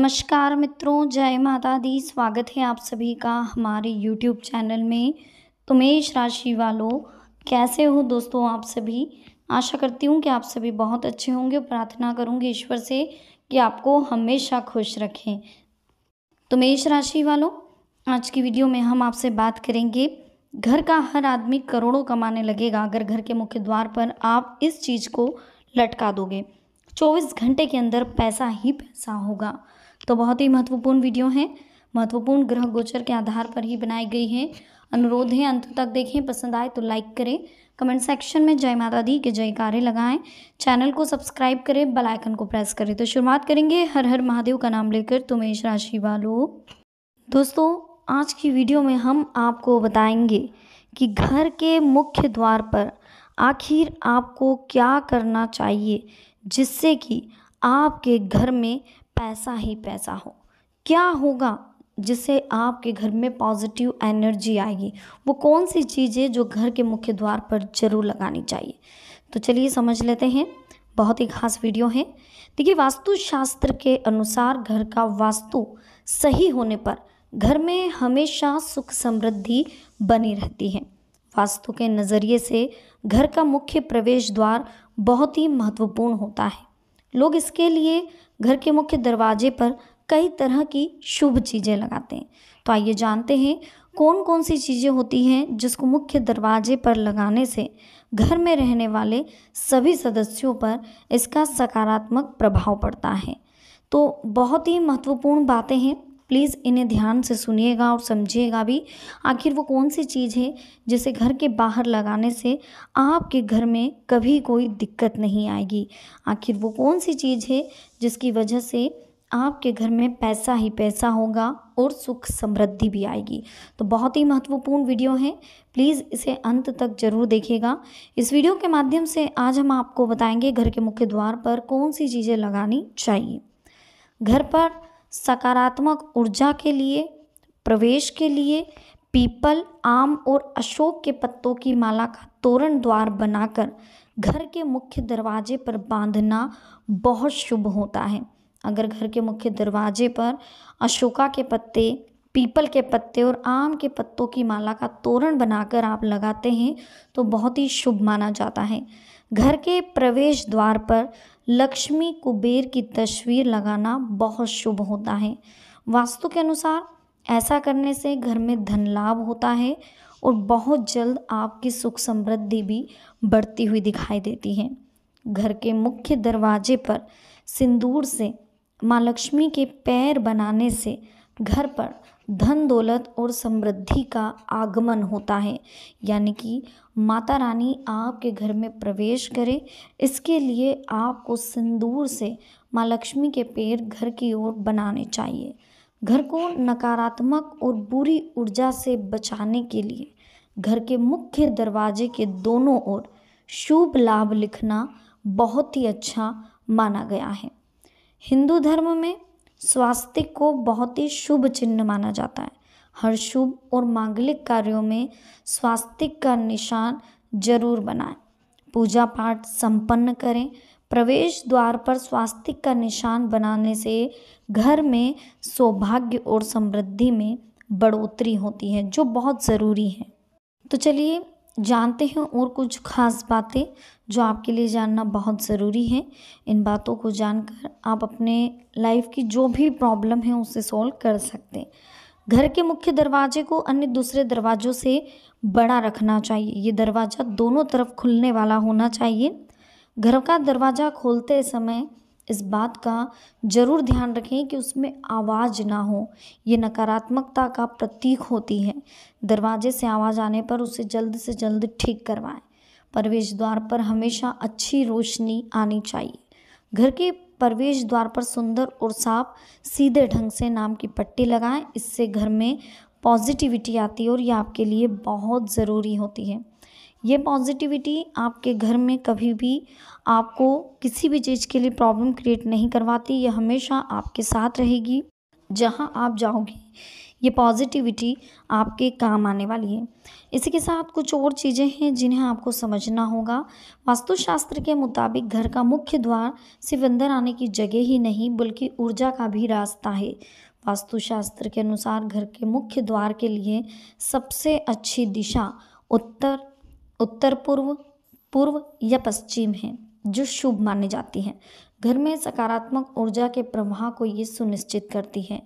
नमस्कार मित्रों, जय माता दी। स्वागत है आप सभी का हमारे यूट्यूब चैनल में। तो मेष राशि वालों, कैसे हो दोस्तों आप सभी। आशा करती हूँ कि आप सभी बहुत अच्छे होंगे। प्रार्थना करूँगी ईश्वर से कि आपको हमेशा खुश रखें। तो मेष राशि वालों, आज की वीडियो में हम आपसे बात करेंगे, घर का हर आदमी करोड़ों कमाने लगेगा अगर घर के मुख्य द्वार पर आप इस चीज़ को लटका दोगे। 24 घंटे के अंदर पैसा ही पैसा होगा। तो बहुत ही महत्वपूर्ण वीडियो है, महत्वपूर्ण ग्रह गोचर के आधार पर ही बनाई गई है। अनुरोध है अंत तक देखें, पसंद आए तो लाइक करें, कमेंट सेक्शन में जय माता दी के जयकारे लगाएं, चैनल को सब्सक्राइब करें, बेल आइकन को प्रेस करें। तो शुरुआत करेंगे हर हर महादेव का नाम लेकर। तो मेष राशि वालों, दोस्तों आज की वीडियो में हम आपको बताएंगे कि घर के मुख्य द्वार पर आखिर आपको क्या करना चाहिए जिससे कि आपके घर में पैसा ही पैसा हो। क्या होगा जिससे आपके घर में पॉजिटिव एनर्जी आएगी, वो कौन सी चीज़ है जो घर के मुख्य द्वार पर जरूर लगानी चाहिए। तो चलिए समझ लेते हैं, बहुत ही खास वीडियो है। देखिए, वास्तुशास्त्र के अनुसार घर का वास्तु सही होने पर घर में हमेशा सुख समृद्धि बनी रहती है। वास्तु के नज़रिए से घर का मुख्य प्रवेश द्वार बहुत ही महत्वपूर्ण होता है। लोग इसके लिए घर के मुख्य दरवाजे पर कई तरह की शुभ चीज़ें लगाते हैं। तो आइए जानते हैं कौन कौन सी चीज़ें होती हैं जिसको मुख्य दरवाजे पर लगाने से घर में रहने वाले सभी सदस्यों पर इसका सकारात्मक प्रभाव पड़ता है। तो बहुत ही महत्वपूर्ण बातें हैं, प्लीज़ इन्हें ध्यान से सुनिएगा और समझिएगा भी। आखिर वो कौन सी चीज़ है जिसे घर के बाहर लगाने से आपके घर में कभी कोई दिक्कत नहीं आएगी। आखिर वो कौन सी चीज़ है जिसकी वजह से आपके घर में पैसा ही पैसा होगा और सुख समृद्धि भी आएगी। तो बहुत ही महत्वपूर्ण वीडियो है, प्लीज़ इसे अंत तक जरूर देखिएगा। इस वीडियो के माध्यम से आज हम आपको बताएंगे घर के मुख्य द्वार पर कौन सी चीज़ें लगानी चाहिए। घर पर सकारात्मक ऊर्जा के लिए, प्रवेश के लिए पीपल, आम और अशोक के पत्तों की माला का तोरण द्वार बनाकर घर के मुख्य दरवाजे पर बांधना बहुत शुभ होता है। अगर घर के मुख्य दरवाजे पर अशोका के पत्ते, पीपल के पत्ते और आम के पत्तों की माला का तोरण बनाकर आप लगाते हैं तो बहुत ही शुभ माना जाता है। घर के प्रवेश द्वार पर लक्ष्मी कुबेर की तस्वीर लगाना बहुत शुभ होता है। वास्तु के अनुसार ऐसा करने से घर में धन लाभ होता है और बहुत जल्द आपकी सुख समृद्धि भी बढ़ती हुई दिखाई देती है। घर के मुख्य दरवाजे पर सिंदूर से माँ लक्ष्मी के पैर बनाने से घर पर धन दौलत और समृद्धि का आगमन होता है, यानी कि माता रानी आपके घर में प्रवेश करे। इसके लिए आपको सिंदूर से माँ लक्ष्मी के पैर घर की ओर बनाने चाहिए। घर को नकारात्मक और बुरी ऊर्जा से बचाने के लिए घर के मुख्य दरवाजे के दोनों ओर शुभ लाभ लिखना बहुत ही अच्छा माना गया है। हिंदू धर्म में स्वास्तिक को बहुत ही शुभ चिन्ह माना जाता है। हर शुभ और मांगलिक कार्यों में स्वास्तिक का निशान जरूर बनाएं। पूजा पाठ संपन्न करें। प्रवेश द्वार पर स्वास्तिक का निशान बनाने से घर में सौभाग्य और समृद्धि में बढ़ोतरी होती है, जो बहुत ज़रूरी है। तो चलिए जानते हैं और कुछ खास बातें जो आपके लिए जानना बहुत ज़रूरी है। इन बातों को जानकर आप अपने लाइफ की जो भी प्रॉब्लम है उसे सॉल्व कर सकते हैं। घर के मुख्य दरवाजे को अन्य दूसरे दरवाज़ों से बड़ा रखना चाहिए। ये दरवाज़ा दोनों तरफ खुलने वाला होना चाहिए। घर का दरवाज़ा खोलते समय इस बात का ज़रूर ध्यान रखें कि उसमें आवाज़ ना हो, ये नकारात्मकता का प्रतीक होती है। दरवाजे से आवाज़ आने पर उसे जल्द से जल्द ठीक करवाएं। प्रवेश द्वार पर हमेशा अच्छी रोशनी आनी चाहिए। घर के प्रवेश द्वार पर सुंदर और साफ सीधे ढंग से नाम की पट्टी लगाएं। इससे घर में पॉजिटिविटी आती है और ये आपके लिए बहुत ज़रूरी होती है। ये पॉजिटिविटी आपके घर में कभी भी आपको किसी भी चीज़ के लिए प्रॉब्लम क्रिएट नहीं करवाती। ये हमेशा आपके साथ रहेगी। जहाँ आप जाओगे ये पॉजिटिविटी आपके काम आने वाली है। इसी के साथ कुछ और चीज़ें हैं जिन्हें आपको समझना होगा। वास्तुशास्त्र के मुताबिक घर का मुख्य द्वार सिर्फ अंदर आने की जगह ही नहीं बल्कि ऊर्जा का भी रास्ता है। वास्तुशास्त्र के अनुसार घर के मुख्य द्वार के लिए सबसे अच्छी दिशा उत्तर, उत्तर पूर्व, पूर्व या पश्चिम है, जो शुभ मानी जाती है। घर में सकारात्मक ऊर्जा के प्रवाह को ये सुनिश्चित करती है।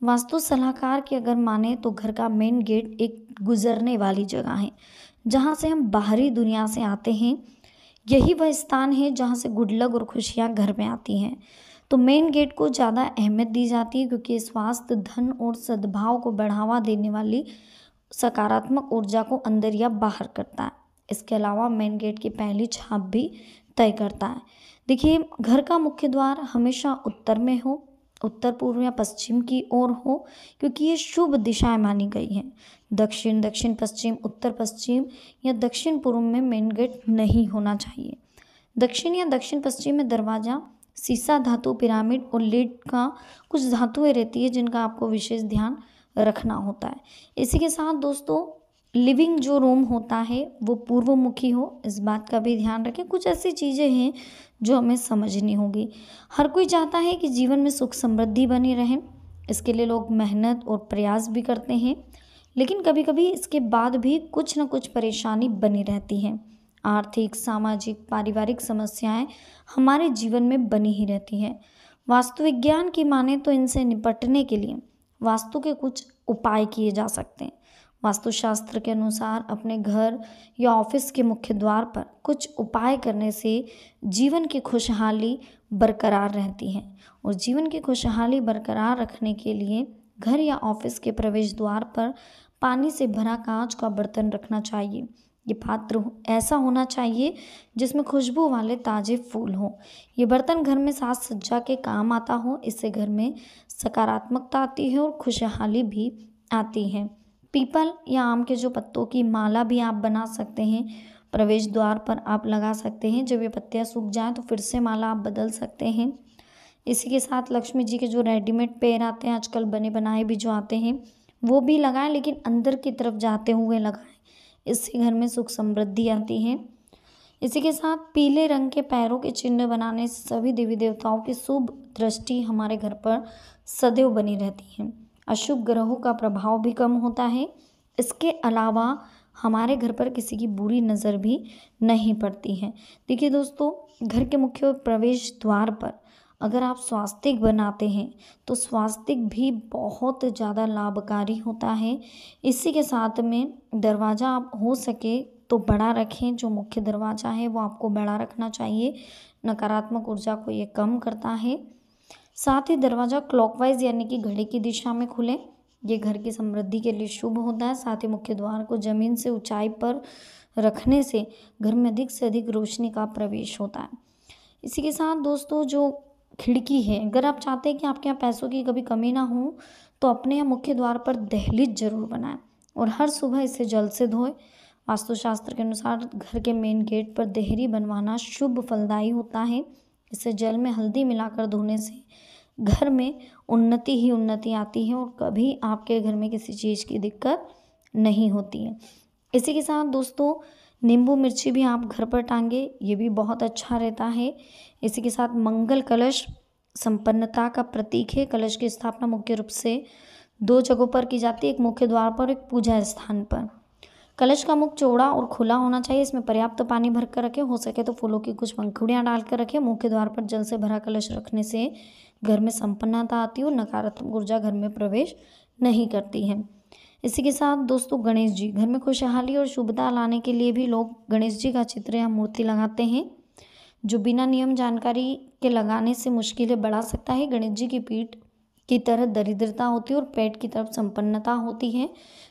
वास्तु सलाहकार की अगर माने तो घर का मेन गेट एक गुजरने वाली जगह है, जहाँ से हम बाहरी दुनिया से आते हैं। यही वह स्थान है जहाँ से गुड लक और खुशियाँ घर में आती हैं। तो मेन गेट को ज़्यादा अहमियत दी जाती है क्योंकि स्वास्थ्य, धन और सद्भाव को बढ़ावा देने वाली सकारात्मक ऊर्जा को अंदर या बाहर करता है। इसके अलावा मेन गेट की पहली छाप भी तय करता है। देखिए, घर का मुख्य द्वार हमेशा उत्तर में हो, उत्तर पूर्व या पश्चिम की ओर हो, क्योंकि ये शुभ दिशाएं मानी गई हैं। दक्षिण, दक्षिण पश्चिम, उत्तर पश्चिम या दक्षिण पूर्व में मेन गेट नहीं होना चाहिए। दक्षिण या दक्षिण पश्चिम में दरवाज़ा, शीशा धातु, पिरामिड और लीड का कुछ धातुएं रहती है जिनका आपको विशेष ध्यान रखना होता है। इसी के साथ दोस्तों, लिविंग जो रूम होता है वो पूर्वमुखी हो, इस बात का भी ध्यान रखें। कुछ ऐसी चीज़ें हैं जो हमें समझनी होगी। हर कोई चाहता है कि जीवन में सुख समृद्धि बनी रहे, इसके लिए लोग मेहनत और प्रयास भी करते हैं, लेकिन कभी कभी इसके बाद भी कुछ न कुछ परेशानी बनी रहती है। आर्थिक, सामाजिक, पारिवारिक समस्याएं हमारे जीवन में बनी ही रहती हैं। वास्तु विज्ञान की माने तो इनसे निपटने के लिए वास्तु के कुछ उपाय किए जा सकते हैं। वास्तुशास्त्र के अनुसार अपने घर या ऑफिस के मुख्य द्वार पर कुछ उपाय करने से जीवन की खुशहाली बरकरार रहती है। और जीवन की खुशहाली बरकरार रखने के लिए घर या ऑफिस के प्रवेश द्वार पर पानी से भरा कांच का बर्तन रखना चाहिए। ये पात्र ऐसा होना चाहिए जिसमें खुशबू वाले ताज़े फूल हों। ये बर्तन घर में साज सज्जा के काम आता हो। इससे घर में सकारात्मकता आती है और खुशहाली भी आती है। पीपल या आम के जो पत्तों की माला भी आप बना सकते हैं, प्रवेश द्वार पर आप लगा सकते हैं। जब ये पत्तियां सूख जाएं तो फिर से माला आप बदल सकते हैं। इसी के साथ लक्ष्मी जी के जो रेडीमेड पेड़ आते हैं, आजकल बने बनाए भी जो आते हैं, वो भी लगाएं, लेकिन अंदर की तरफ जाते हुए लगाएं। इससे घर में सुख समृद्धि आती है। इसी के साथ पीले रंग के पैरों के चिन्ह बनाने से सभी देवी देवताओं की शुभ दृष्टि हमारे घर पर सदैव बनी रहती है। अशुभ ग्रहों का प्रभाव भी कम होता है। इसके अलावा हमारे घर पर किसी की बुरी नज़र भी नहीं पड़ती है। देखिए दोस्तों, घर के मुख्य प्रवेश द्वार पर अगर आप स्वास्तिक बनाते हैं तो स्वास्तिक भी बहुत ज़्यादा लाभकारी होता है। इसी के साथ में दरवाज़ा आप हो सके तो बड़ा रखें। जो मुख्य दरवाज़ा है वो आपको बड़ा रखना चाहिए, नकारात्मक ऊर्जा को ये कम करता है। साथ ही दरवाज़ा क्लॉकवाइज यानी कि घड़ी की दिशा में खुले, ये घर की समृद्धि के लिए शुभ होता है। साथ ही मुख्य द्वार को ज़मीन से ऊंचाई पर रखने से घर में अधिक से अधिक रोशनी का प्रवेश होता है। इसी के साथ दोस्तों, जो खिड़की है, अगर आप चाहते हैं कि आपके यहाँ पैसों की कभी कमी ना हो तो अपने यहाँ मुख्य द्वार पर दहलीज जरूर बनाएं और हर सुबह इसे जल से धोएं। वास्तुशास्त्र के अनुसार घर के मेन गेट पर देहरी बनवाना शुभ फलदायी होता है। इसे जल में हल्दी मिलाकर धोने से घर में उन्नति ही उन्नति आती है और कभी आपके घर में किसी चीज़ की दिक्कत नहीं होती है। इसी के साथ दोस्तों, नींबू मिर्ची भी आप घर पर टांगे, ये भी बहुत अच्छा रहता है। इसी के साथ मंगल कलश संपन्नता का प्रतीक है। कलश की स्थापना मुख्य रूप से 2 जगहों पर की जाती है, एक मुख्य द्वार पर, एक पूजा स्थान पर। कलश का मुख चौड़ा और खुला होना चाहिए। इसमें पर्याप्त पानी भर कर रखें, हो सके तो फूलों की कुछ पंखुड़ियाँ डालकर रखें। मुख्य द्वार पर जल से भरा कलश रखने से घर में संपन्नता आती है और नकारात्मक ऊर्जा घर में प्रवेश नहीं करती है। इसी के साथ दोस्तों, गणेश जी, घर में खुशहाली और शुभता लाने के लिए भी लोग गणेश जी का चित्र या मूर्ति लगाते हैं, जो बिना नियम जानकारी के लगाने से मुश्किलें बढ़ा सकता है। गणेश जी की पीठ की तरह दरिद्रता होती है और पेट की तरफ संपन्नता होती है।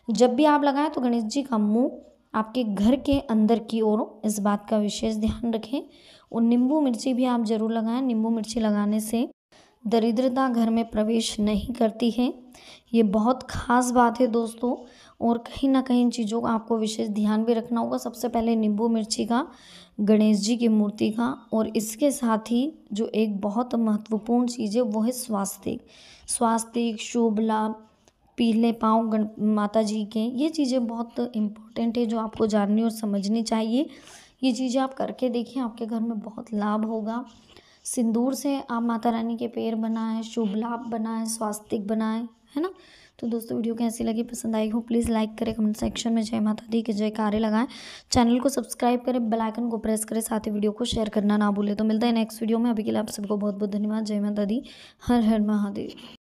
जब भी आप लगाएं तो गणेश जी का मुंह आपके घर के अंदर की ओर हो, इस बात का विशेष ध्यान रखें। और नींबू मिर्ची भी आप जरूर लगाएं। नींबू मिर्ची लगाने से दरिद्रता घर में प्रवेश नहीं करती है। ये बहुत खास बात है दोस्तों, और कहीं ना कहीं इन चीज़ों का आपको विशेष ध्यान भी रखना होगा। सबसे पहले नींबू मिर्ची का, गणेश जी की मूर्ति का, और इसके साथ ही जो एक बहुत महत्वपूर्ण चीज़ है वो है स्वास्तिक। स्वास्तिक, शुभ लाभ, पीले पाँव गण माता जी के, ये चीज़ें बहुत इम्पोर्टेंट है जो आपको जाननी और समझनी चाहिए। ये चीज़ें आप करके देखिए, आपके घर में बहुत लाभ होगा। सिंदूर से आप माता रानी के पैर बनाएं, शुभ लाभ बनाएं, स्वास्तिक बनाएं, है ना। तो दोस्तों वीडियो कैसी लगी, पसंद आई हो, प्लीज़ लाइक करें, कमेंट सेक्शन में जय माता दी के जयकारे लगाएं, चैनल को सब्सक्राइब करें, बेल आइकन को प्रेस करें, साथ ही वीडियो को शेयर करना ना भूलें। तो मिलता है नेक्स्ट वीडियो में, अभी के लिए आप सबको बहुत बहुत धन्यवाद। जय माता दी, हर हर महादेव।